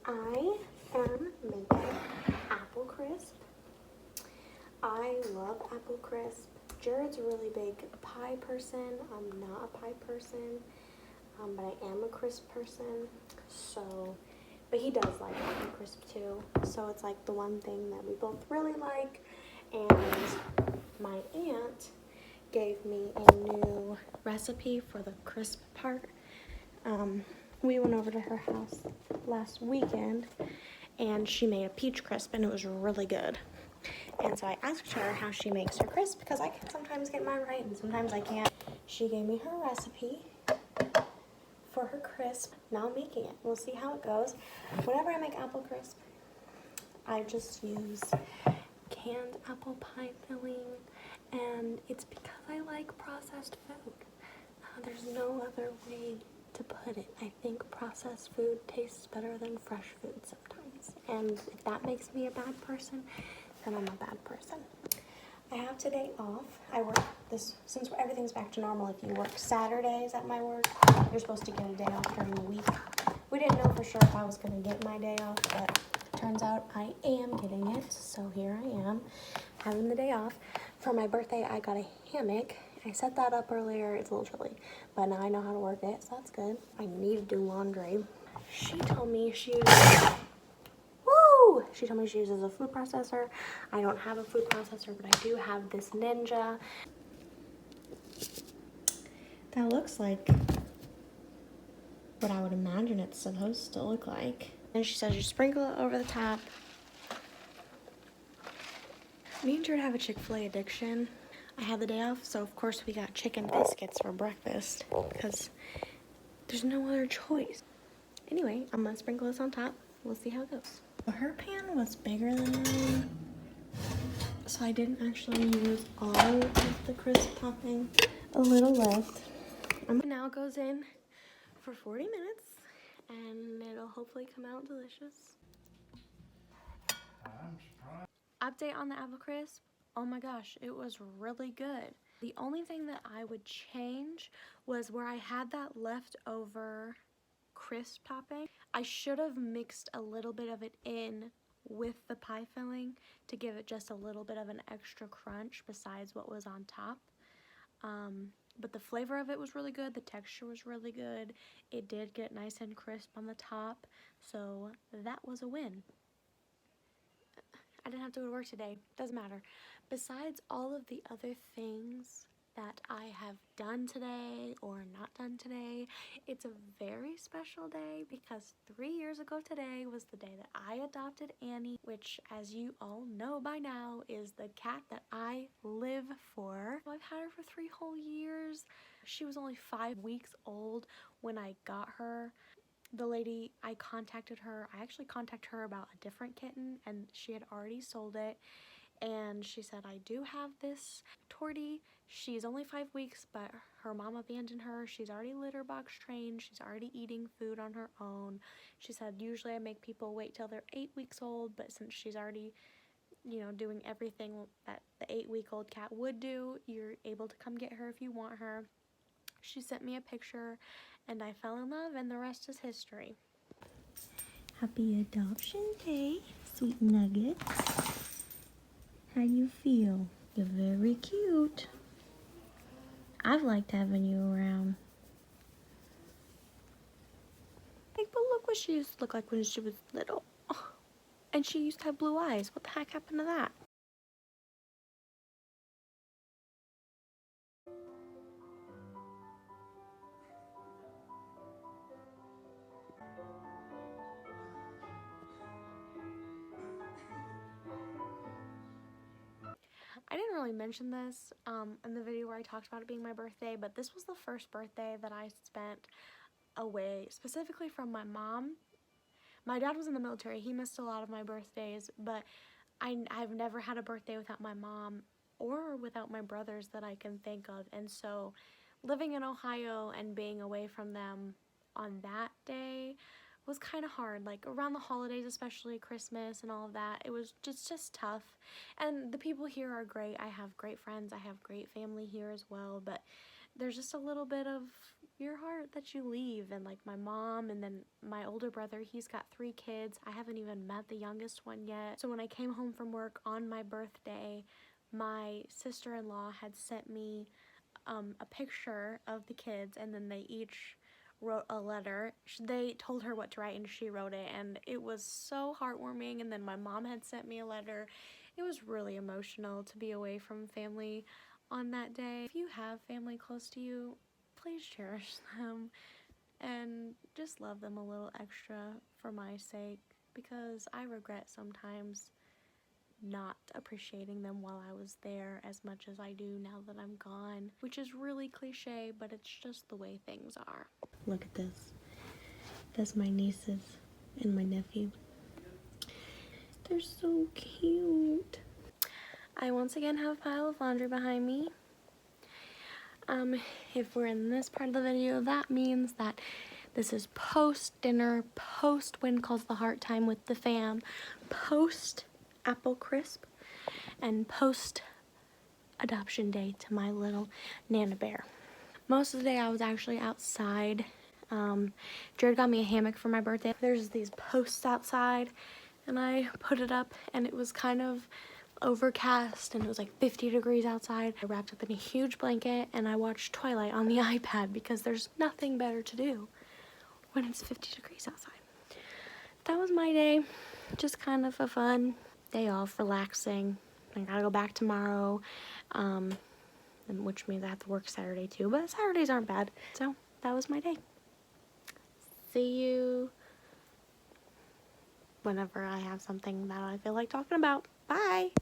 I am making apple crisp. I love apple crisp. Jared's a really big pie person. I'm not a pie person, but I am a crisp person. So, but he does like apple crisp too. So it's like the one thing that we both really like. And my aunt gave me a new recipe for the crisp part. We went over to her house last weekend and she made a peach crisp and it was really good. And so I asked her how she makes her crisp because I can sometimes get mine right and sometimes I can't. She gave me her recipe for her crisp. Now I'm making it. We'll see how it goes. Whenever I make apple crisp, I just use canned apple pie filling, and it's because I like processed food. There's no other way to put it. I think processed food tastes better than fresh food sometimes. And if that makes me a bad person, then I'm a bad person. I have today off. I work this, since everything's back to normal, if you work Saturdays at my work, you're supposed to get a day off during the week. We didn't know for sure if I was going to get my day off, but it turns out I am getting it. So here I am, having the day off. For my birthday, I got a hammock. I set that up earlier. It's a little chilly, but now I know how to work it, so that's good. I need to do laundry. She told me she uses, She told me she uses a food processor. I don't have a food processor, but I do have this Ninja. That looks like what I would imagine it's supposed to look like. And she says you sprinkle it over the top. Me and Jared have a Chick-fil-A addiction. I had the day off, so of course we got chicken biscuits for breakfast because there's no other choice. Anyway, I'm gonna sprinkle this on top. We'll see how it goes. Her pan was bigger than mine, so I didn't actually use all of the crisp topping. A little left. Now goes in for 40 minutes, and it'll hopefully come out delicious. Update on the apple crisp. Oh my gosh, it was really good. The only thing that I would change was where I had that leftover crisp topping. I should have mixed a little bit of it in with the pie filling to give it just a little bit of an extra crunch besides what was on top. But the flavor of it was really good. The texture was really good. It did get nice and crisp on the top, so that was a win. I didn't have to go to work today. Doesn't matter. Besides all of the other things that I have done today or not done today, it's a very special day because 3 years ago today was the day that I adopted Annie, which, as you all know by now, is the cat that I live for. I've had her for 3 whole years. She was only 5 weeks old when I got her. The lady, I actually contacted her about a different kitten, and she had already sold it. And she said, I do have this Tortie. She's only 5 weeks, but her mom abandoned her. She's already litter box trained. She's already eating food on her own. She said, usually I make people wait till they're 8 weeks old, but since she's already, doing everything that the 8-week-old cat would do, you're able to come get her if you want her. She sent me a picture, and I fell in love, and the rest is history. Happy adoption day, sweet nuggets. How you feel? You're very cute. I've liked having you around. Hey, but look what she used to look like when she was little. Oh, and she used to have blue eyes. What the heck happened to that? I didn't really mention this in the video where I talked about it being my birthday, but this was the first birthday that I spent away, specifically from my mom. My dad was in the military. He missed a lot of my birthdays, but I've never had a birthday without my mom or without my brothers that I can think of. And so living in Ohio and being away from them on that day was kind of hard. Like around the holidays, especially Christmas and all of that, it was just tough. And the people here are great. I have great friends. I have great family here as well. But there's just a little bit of your heart that you leave. And like my mom, and then my older brother, he's got 3 kids. I haven't even met the youngest one yet. So when I came home from work on my birthday, my sister-in-law had sent me a picture of the kids, and then they each wrote a letter. They told her what to write and she wrote it, and it was so heartwarming. And then my mom had sent me a letter. It was really emotional to be away from family on that day. If you have family close to you, please cherish them and just love them a little extra for my sake, because I regret sometimes not appreciating them while I was there as much as I do now that I'm gone, which is really cliche, but it's just the way things are. Look at this. That's my nieces and my nephew. They're so cute. I once again have a pile of laundry behind me. If we're in this part of the video, that means that this is post-dinner, post-When Calls the Heart time with the fam, post-Apple Crisp, and post-adoption day to my little Nana Bear. Most of the day I was actually outside. Jared got me a hammock for my birthday. There's these posts outside, and I put it up, and it was kind of overcast, and it was like 50 degrees outside. I wrapped up in a huge blanket, and I watched Twilight on the iPad because there's nothing better to do when it's 50 degrees outside. That was my day. Just kind of a fun day off, relaxing. I gotta go back tomorrow, which means I have to work Saturday too, but Saturdays aren't bad. So that was my day. See you whenever I have something that I feel like talking about. Bye!